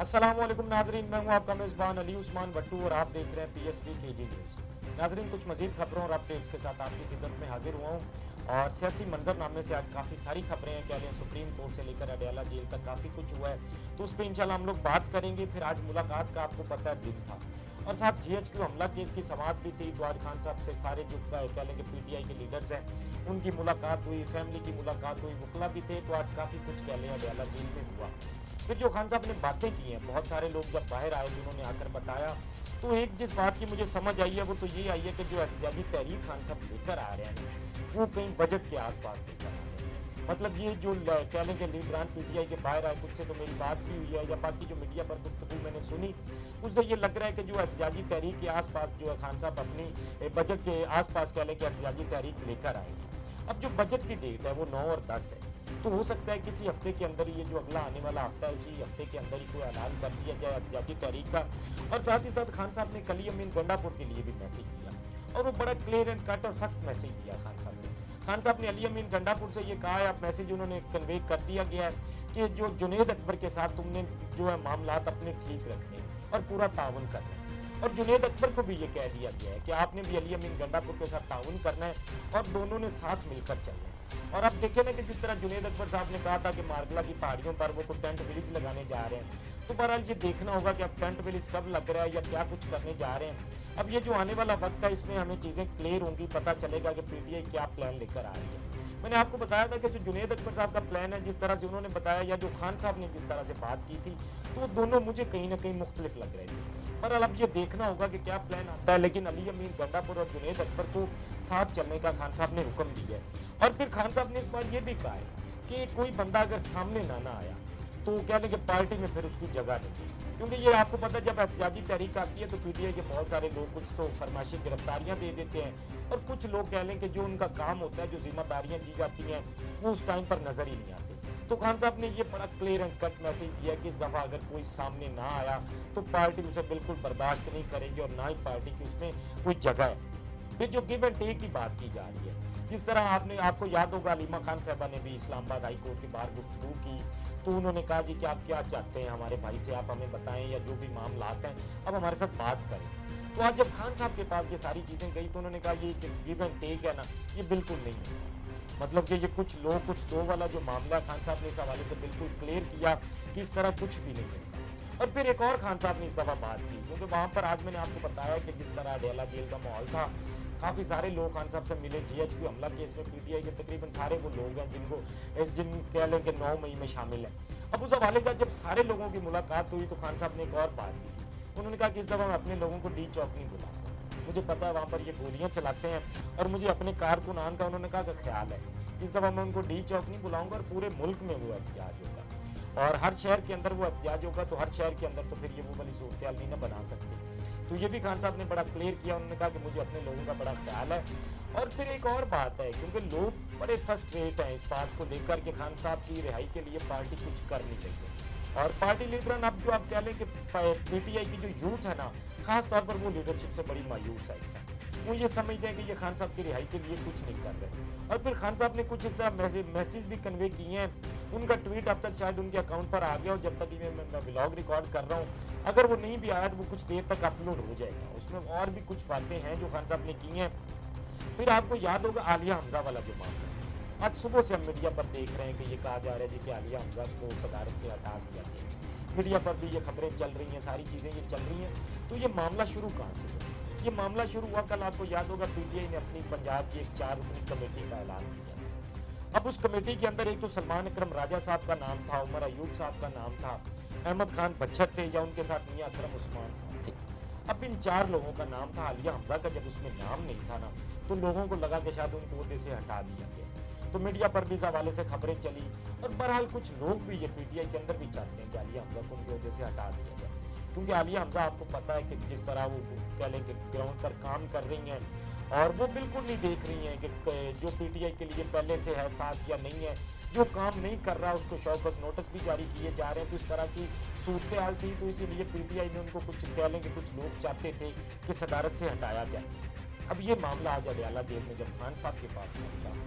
अस्सलाम वालेकुम नाजरीन, मैं हूं आपका मेज़बान अली उस्मान भट्टू और आप देख रहे हैं पीएसपी केजी न्यूज़। नाजरीन, कुछ मजीद खबरों और अपडेट्स के साथ आपकी खिदमत में हाजिर हुआ हूं और सियासी मंजरनामे से आज काफ़ी सारी खबरें हैं। कह लें सुप्रीम कोर्ट से लेकर अडयाला जेल तक काफ़ी कुछ हुआ है, तो उस पर इंशाल्लाह हम लोग बात करेंगे। फिर आज मुलाकात का आपको पता है दिन था और साथ GHQ हमला केस की समाअत भी थी, तो आज खान साहब से सारे जो कह लें कि PTI के लीडर्स हैं उनकी मुलाकात हुई, फैमिली की मुलाकात हुई, वकला भी थे, तो आज काफ़ी कुछ कह लें अडयाला जेल में हुआ। फिर जो खान साहब ने बातें की हैं, बहुत सारे लोग जब बाहर आए जिन्होंने आकर बताया, तो एक जिस बात की मुझे समझ आई है वो तो ये आई है कि जो एहतजाजी तहरीक खान साहब लेकर आ रहे हैं वो कहीं बजट के आसपास लेकर आ रहे हैं। मतलब ये जो कह लें कि लीडरान PTI के बाहर आए, कुछ से तो मेरी बात भी हुई है या बाकी जो मीडिया पर गुफ्तगू मैंने सुनी, उससे ये लग रहा है कि जो एहतजाजी तहरीक के आसपास जो है खान साहब अपनी बजट के आसपास कह लें कि एहतजाजी तहरीक लेकर आएंगे। अब जो बजट की डेट है वो 9 और 10 है, तो हो सकता है किसी हफ्ते के अंदर ये जो अगला आने वाला हफ्ता है उसी हफ्ते के अंदर ही कोई ऐलान कर दिया जाए एहतजाजी तहरीक का। और साथ ही साथ खान साहब ने कली अमीन गंडापुर के लिए भी मैसेज दिया और वो बड़ा क्लियर एंड कट और सख्त मैसेज दिया खान साहब ने। खान साहब ने अली अमीन गंडापुर से ये कहा है, अब मैसेज उन्होंने कन्वे कर दिया गया है कि जो जुनेद अकबर के साथ तुमने जो है मामलात अपने ठीक रखने और पूरा ताउन करना है। और जुनेद अकबर को भी ये कह दिया गया है कि आपने भी अली अमीन गंडापुर के साथ ताउन करना है और दोनों ने साथ मिलकर चलना है। और अब देखें ना कि जिस तरह जुनेद अकबर साहब ने कहा था कि मारगला की पहाड़ियों पर वो को टेंट विलेज लगाने जा रहे हैं, तो बहरहाल ये देखना होगा कि अब टेंट विलेज कब लग रहा है या क्या कुछ करने जा रहे हैं। अब ये जो आने वाला वक्त है इसमें हमें चीज़ें क्लियर होंगी, पता चलेगा कि PTI क्या प्लान लेकर आ रही है। मैंने आपको बताया था कि जो जुनेद अकबर साहब का प्लान है, जिस तरह से उन्होंने बताया या जो खान साहब ने जिस तरह से बात की थी, तो वो दोनों मुझे कहीं ना कहीं मुख्तलिफ लग रहे थे। पर अब ये देखना होगा कि क्या प्लान आता है, लेकिन अली अमीन गंडापुर और जुनेद अकबर को साथ चलने का खान साहब ने हुक्म दिया है। और फिर खान साहब ने इस बार ये भी कहा है कि कोई बंदा अगर सामने ना आया तो कह लें कि पार्टी में फिर उसकी जगह नहीं, क्योंकि ये आपको पता है जब एहतजाजी तहरीक आती है तो PTI के बहुत सारे लोग कुछ तो फरमाइशी गिरफ्तारियां दे देते हैं और कुछ लोग कह लें कि जो उनका काम होता है, जो जिम्मेदारियां दी जाती हैं, वो उस टाइम पर नजर ही नहीं आते। तो खान साहब ने ये बड़ा क्लियर एंड कट मैसेज दिया कि इस दफ़ा अगर कोई सामने ना आया तो पार्टी उसे बिल्कुल बर्दाश्त नहीं करेगी और ना ही पार्टी की उसमें कोई जगह है। फिर जो गिव एंड टेक की बात की जा रही है, जिस तरह आपको याद होगा अलीमा खान साहबा ने भी इस्लामाबाद हाई कोर्ट के बाहर गुफ्तगू की, तो उन्होंने कहा जी कि आप क्या चाहते हैं हमारे भाई से, आप हमें बताएं या जो भी मामलात हैं अब हमारे साथ बात करें। तो आज जब खान साहब के पास ये सारी चीज़ें गई तो उन्होंने कहा ये गिव एंड टेक है ना, ये बिल्कुल नहीं है। मतलब कि ये कुछ लोग कुछ दो वाला जो मामला खान साहब ने इस हवाले से बिल्कुल क्लियर किया कि इस तरह कुछ भी नहीं होगा। और फिर एक और खान साहब ने इस दफ़ा बात की, क्योंकि वहाँ पर आज मैंने आपको बताया कि जिस तरह अडयाला जेल का माहौल था, काफ़ी सारे लोग खान साहब से मिले। GHQ हमला केस में PTI के तकरीबन सारे वो लोग हैं जिन कह लें कि 9 मई में शामिल हैं। अब उस हवाले का जब सारे लोगों की मुलाकात हुई तो खान साहब ने एक और बात की, उन्होंने कहा कि इस दफ़ा मैं अपने लोगों को D चौक नहीं बुलाऊंगा, मुझे पता है वहाँ पर ये गोलियाँ चलाते हैं और मुझे अपने कारकुनान का उन्होंने कहा कि ख्याल है, इस दफ़ा मैं उनको D चौक नहीं बुलाऊंगा और पूरे मुल्क में वो एहतजाज होगा और हर शहर के अंदर वो एहतजाज होगा, तो हर शहर के अंदर तो फिर ये वो वाली सूरत हाल नहीं ना बना सकते। तो ये भी खान साहब ने बड़ा क्लियर किया, उन्होंने कहा कि मुझे अपने लोगों का बड़ा ख्याल है। और फिर एक और बात है, क्योंकि लोग बड़े फ्रस्ट्रेट हैं इस बात को लेकर कि खान साहब की रिहाई के लिए पार्टी कुछ कर नहीं रही है और पार्टी लीडर अब जो आप कह लें कि PTI की जो यूथ है ना, खास तौर पर वो लीडरशिप से बड़ी मायूस है इस टाइम। वो ये समझते हैं कि ये खान साहब की रिहाई के लिए कुछ नहीं कर रहे। और फिर खान साहब ने कुछ इस तरह मैसेज भी कन्वे किए हैं, उनका ट्वीट अब तक शायद उनके अकाउंट पर आ गया और जब तक ये मैं व्लॉग रिकॉर्ड कर रहा हूँ, अगर वो नहीं भी आया तो वो कुछ देर तक अपलोड हो जाएगा। उसमें और भी कुछ बातें हैं जो खान साहब ने की हैं। फिर आपको याद होगा आलिया हमजा वाला जो मामला, आज सुबह से हम मीडिया पर देख रहे हैं कि ये कहा जा रहा है जी कि आलिया हमजा को सदारत से हटा दिया गया। मीडिया पर भी ये खबरें चल रही हैं, सारी चीज़ें ये चल रही हैं। तो ये मामला शुरू कहाँ से हुआ? ये मामला शुरू हुआ कल, आपको याद होगा PTI ने अपनी पंजाब की एक 4 रुकनी कमेटी का ऐलान किया। अब उस कमेटी के अंदर एक तो सलमान अकरम राजा साहब का नाम था, उमर अयूब साहब का नाम था, अहमद खान बच्चर थे या उनके साथ मियां अकरम उस्मान साहब थे। अब इन 4 लोगों का नाम था। आलिया हमजा का जब उसमें नाम नहीं था ना, तो लोगों को लगा कि शायद उनको ओहदे से हटा दिया गया। तो मीडिया पर भी इस हवाले से खबरें चली और बहरहाल कुछ लोग भी ये PTI के अंदर भी चाहते हैं कि आलिया हमजा को उनके ओहदे से हटा दिया जाए, क्योंकि आलिया हमजा आपको पता है कि जिस तरह वो कह लें कि ग्राउंड पर काम कर रही हैं और वो बिल्कुल नहीं देख रही हैं कि जो PTI के लिए पहले से है साथ या नहीं है, जो काम नहीं कर रहा उसको शौकत नोटिस भी जारी किए जा रहे हैं। तो इस तरह की सूरत हाल थी, तो इसीलिए PTI ने उनको कुछ कह लें कि कुछ लोग चाहते थे कि सदारत से हटाया जाए। अब ये मामला आज अडयाला जेल में जब खान साहब के पास पहुंचा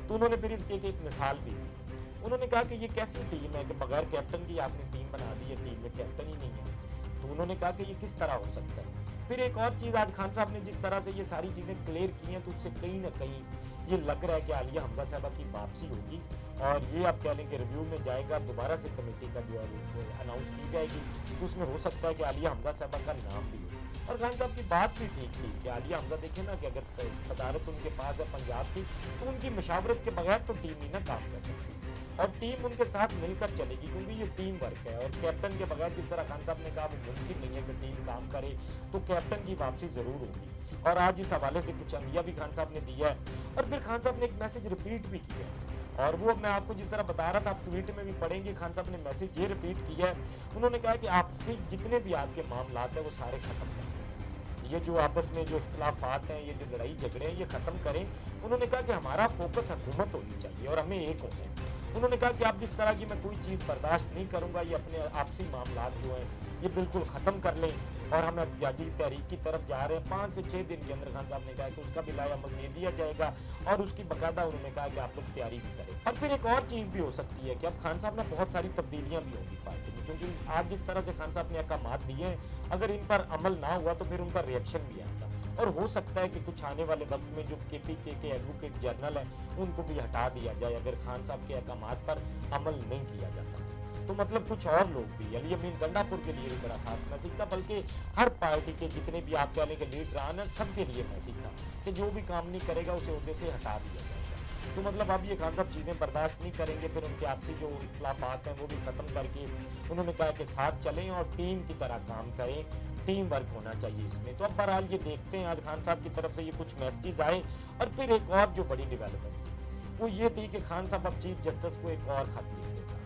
तो उन्होंने फिर इसकी एक मिसाल भी दी उन्होंने कहा कि ये कैसी टीम है कि बगैर कैप्टन की आपने टीम बना दी है, टीम में कैप्टन ही नहीं है। तो उन्होंने कहा कि ये किस तरह हो सकता है। फिर एक और चीज़, आज खान साहब ने जिस तरह से ये सारी चीज़ें क्लियर की हैं, तो उससे कहीं ना कहीं ये लग रहा है कि आलिया हमजा साहबा की वापसी होगी और ये आप कह लें कि रिव्यू में जाएगा, दोबारा से कमेटी का जो है वो अनाउंस की जाएगी। तो उसमें हो सकता है कि आलिया हमजा साहबा का नाम भी हो। और खान साहब की बात भी ठीक थी कि आलिया हमजा देखें ना कि अगर सदारत उनके पास है पंजाब की, तो उनकी मशावरत के बगैर तो टीम ही ना काम कर सकती और टीम उनके साथ मिलकर चलेगी, क्योंकि ये टीम वर्क है। और कैप्टन के बगैर, जिस तरह खान साहब ने कहा, वो मुमकिन नहीं है कि टीम काम करे, तो कैप्टन की वापसी ज़रूर होगी। और आज इस हवाले से कुछ अंदिया भी खान साहब ने दिया है और फिर खान साहब ने एक मैसेज रिपीट भी किया है। और वो मैं आपको जिस तरह बता रहा था, आप ट्वीट में भी पढ़ेंगे, खान साहब ने मैसेज ये रिपीट किया है। उन्होंने कहा कि आपसे जितने भी आपके मामलात हैं वो सारे ख़त्म करें, ये जो आपस में जो इख्तलाफात हैं, ये जो लड़ाई झगड़े हैं, ये ख़त्म करें। उन्होंने कहा कि हमारा फोकस हुकूमत होनी चाहिए और हमें एक होना है। उन्होंने कहा कि आप जिस तरह की मैं कोई चीज़ बर्दाश्त नहीं करूंगा, ये अपने आपसी मामलात जो हैं ये बिल्कुल ख़त्म कर लें। और हम एहतजाजी तहरीक की तरफ जा रहे हैं, 5 से 6 दिन के अंदर खान साहब ने कहा कि उसका भी लाया अमल दे दिया जाएगा और उसकी बाकायदा उन्होंने कहा कि आप लोग तैयारी भी करें। और फिर एक और चीज़ भी हो सकती है कि अब खान साहब ने बहुत सारी तब्दीलियाँ भी होंगी पार्टी में, क्योंकि आज जिस तरह से खान साहब ने अहकामात दिए हैं, अगर इन पर अमल ना हुआ तो फिर उनका रिएक्शन भी आएगा। और हो सकता है कि कुछ आने वाले वक्त में जो KPK के एडवोकेट जनरल हैं उनको भी हटा दिया जाए अगर खान साहब के अहकामात पर अमल नहीं किया जाता। तो मतलब कुछ और लोग भी, अली अमीन गंडापुर के लिए भी बड़ा खास मैसेज था, बल्कि हर पार्टी के जितने भी आप कह लें कि लीडरान हैं सबके लिए मैसेज था कि जो भी काम नहीं करेगा उसे ओहदे से हटा दिया जाएगा। तो मतलब अब ये खान साहब चीज़ें बर्दाश्त नहीं करेंगे, फिर उनके आपसी जो इख्तलाफात हैं वो भी ख़त्म करके उन्होंने कहा कि साथ चलें और टीम की तरह काम करें, टीम वर्क होना चाहिए इसमें। तो अब बहरहाल ये देखते हैं, आज खान साहब की तरफ से ये कुछ मैसेजेस आए। और फिर एक और जो बड़ी डेवलपमेंट थी वो ये थी कि खान साहब अब चीफ जस्टिस को एक और खत लिख देता है।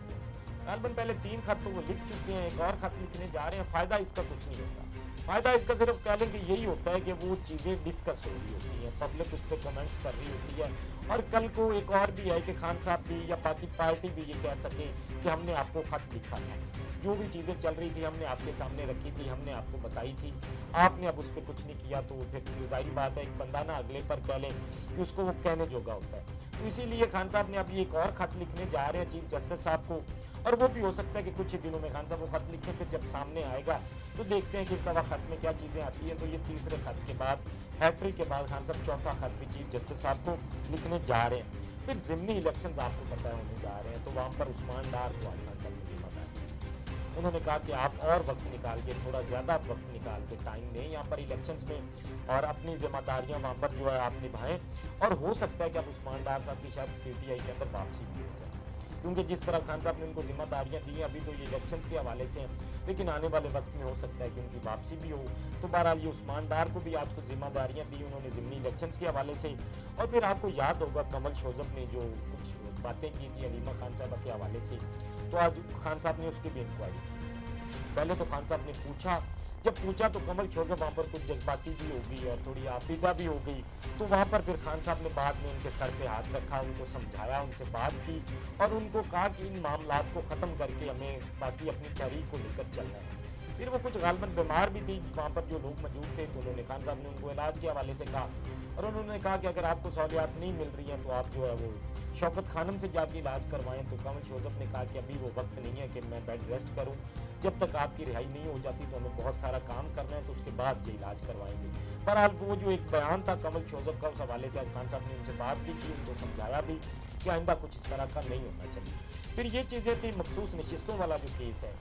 गालबन पहले 3 खत तो वो लिख चुके हैं, एक और खत लिखने जा रहे हैं। फ़ायदा इसका कुछ नहीं होता, फ़ायदा इसका सिर्फ कह लें कि यही होता है कि वो चीज़ें डिस्कस हो रही होती हैं, पब्लिक उस पर कमेंट्स कर रही होती है। और कल को एक और भी है कि खान साहब भी या बाकी पार्टी भी ये कह सके कि हमने आपको खत लिखा था, जो भी चीज़ें चल रही थी हमने आपके सामने रखी थी, हमने आपको बताई थी, आपने अब उस पर कुछ नहीं किया। तो फिर ज़ाहिर बात है एक बंदा ना अगले पर कह लें कि उसको वो कहने जोगा होता है। तो इसीलिए खान साहब ने अभी एक और खत लिखने जा रहे हैं चीफ जस्टिस साहब को, और वो भी हो सकता है कि कुछ ही दिनों में खान साहब वो खत लिखें। फिर जब सामने आएगा तो देखते हैं किस दफ़ा खत में क्या चीज़ें आती हैं। तो ये तीसरे खत के बाद, हैट्रिक के बाद, खान साहब चौथा खत भी चीफ जस्टिस साहब को लिखने जा रहे हैं। फिर ज़िमनी इलेक्शंस आपको पता है होने जा रहे हैं, तो वहाँ पर उस्मान डार को आज खान साहब ने जिम्मेदारी, उन्होंने कहा कि आप और वक्त निकाल के, थोड़ा ज़्यादा वक्त निकाल के टाइम दें यहाँ पर इलेक्शंस में और अपनी जिम्मेदारियाँ वहाँ पर जो है आप निभाएं। और हो सकता है कि अब उस्मान डार साहब की शायद PTI के अंदर वापसी भी हो जाए, क्योंकि जिस तरह खान साहब ने उनको जिम्मेदारियाँ दी हैं, अभी तो ये इलेक्शंस के हवाले से हैं, लेकिन आने वाले वक्त में हो सकता है कि उनकी वापसी भी हो। तो बहरहाल ये उस्मान डार को भी आपको जिम्मेदारियाँ दी उन्होंने ज़िमनी इलेक्शंस के हवाले से। और फिर आपको याद होगा कमल शोजब ने जो कुछ बातें की थी अलीमा खान साहबा के हवाले से, तो आज खान साहब ने उसकी भी इंक्वायरी की। पहले तो खान साहब ने पूछा, जब पूछा तो कमल शोजब वहाँ पर कुछ जज्बाती भी हो गई और थोड़ी आपिदा भी हो गई। तो वहाँ पर फिर खान साहब ने बाद में उनके सर पे हाथ रखा, उनको समझाया, उनसे बात की और उनको कहा कि इन मामलात को ख़त्म करके हमें बाकी अपनी तहरीक को लेकर चलना है। फिर वो कुछ गालबन बीमार भी थी वहाँ पर जो लोग मौजूद थे, तो उन्होंने खान साहब ने उनको इलाज के हवाले से कहा और उन्होंने कहा कि अगर आपको सहूलियात नहीं मिल रही हैं तो आप जो है वो शौकत खानम से जाके इलाज करवाएं। तो कमल शोजब ने कहा कि अभी वो वक्त नहीं है कि मैं बेड रेस्ट करूं, जब तक आपकी रिहाई नहीं हो जाती तो हमें बहुत सारा काम करना है, तो उसके बाद ये इलाज करवाएंगे। बहरहाल वो जो एक बयान था कमल शोजब का, उस हवाले से आज खान साहब ने उनसे बात भी की, उनको समझाया भी कि आइंदा कुछ इस तरह का नहीं होना चाहिए। फिर ये चीज़ें थी मखसूस नशिस्तों वाला जो केस है,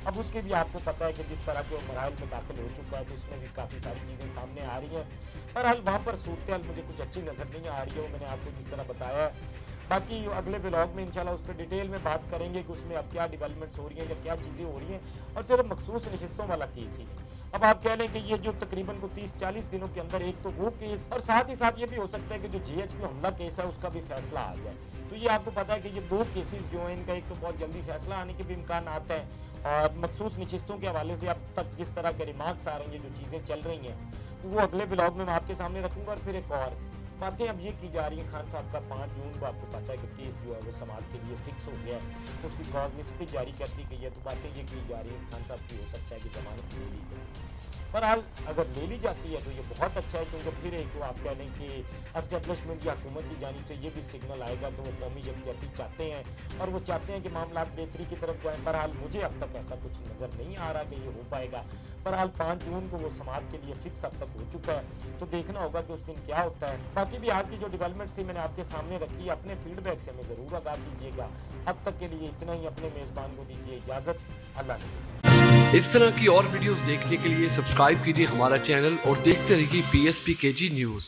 अब उसके भी आपको पता है कि जिस तरह के मराहल में दाखिल हो चुका है, तो उसमें भी काफ़ी सारी चीज़ें सामने आ रही हैं। बहरहाल वहाँ पर सूरत हाल मुझे कुछ अच्छी नज़र नहीं आ रही है, वो मैंने आपको जिस तरह बताया है। बाकी अगले व्लॉग में इंशाल्लाह उस पर डिटेल में बात करेंगे कि उसमें अब क्या डेवलपमेंट्स हो रही हैं या क्या चीज़ें हो रही हैं, और सिर्फ मखसूस नशिस्तों वाला केस ही नहीं। अब आप कह लें कि ये जो तकरीबन को 30-40 दिनों के अंदर एक तो वो केस, और साथ ही साथ ये भी हो सकता है कि जो GH में हमला केस है उसका भी फैसला आ जाए। तो ये आपको पता है कि ये 2 केसेस जो हैं इनका एक तो बहुत जल्दी फैसला आने के भी इम्कान आता है, और मखसूस नशिस्तों के हवाले से अब तक जिस तरह के रिमार्क्स आ रही हैं, जो चीज़ें चल रही हैं, वो अगले व्लॉग में मैं आपके सामने रखूँगा। और फिर एक और बातें अब ये की जा रही हैं, खान साहब का 5 जून को आपको पता है कि केस जो है वो समाप्त के लिए फिक्स हो गया है, तो उसकी कॉज लिस्ट भी जारी कर दी गई है। तो बातें ये की जा रही हैं खान साहब की हो सकता है कि जमानत ले ली जाए। बहरहाल अगर ले ली जाती है तो ये बहुत अच्छा है, क्योंकि फिर एक तो आप कह लें कि एस्टेब्लिशमेंट या हुकूमत की जानिब से ये भी सिग्नल आएगा कि वो कौमी यकजहती चाहते हैं और वो चाहते हैं कि मामला बेहतरी की तरफ जाएं। बहरहाल मुझे अब तक ऐसा कुछ नज़र नहीं आ रहा कि ये हो पाएगा। बहरहाल 5 जून को वो समात के लिए फिक्स अब तक हो चुका है, तो देखना होगा कि उस दिन क्या होता है। बाकी भी आज की जो डेवलपमेंट थी मैंने आपके सामने रखी, अपने फीडबैक से हमें ज़रूर आगाह कीजिएगा। अब तक के लिए इतना ही, अपने मेज़बान को दीजिए इजाज़त। अल्लाह हाफ़िज़। इस तरह की और वीडियोस देखने के लिए सब्सक्राइब कीजिए हमारा चैनल और देखते रहिए PSP KG न्यूज़।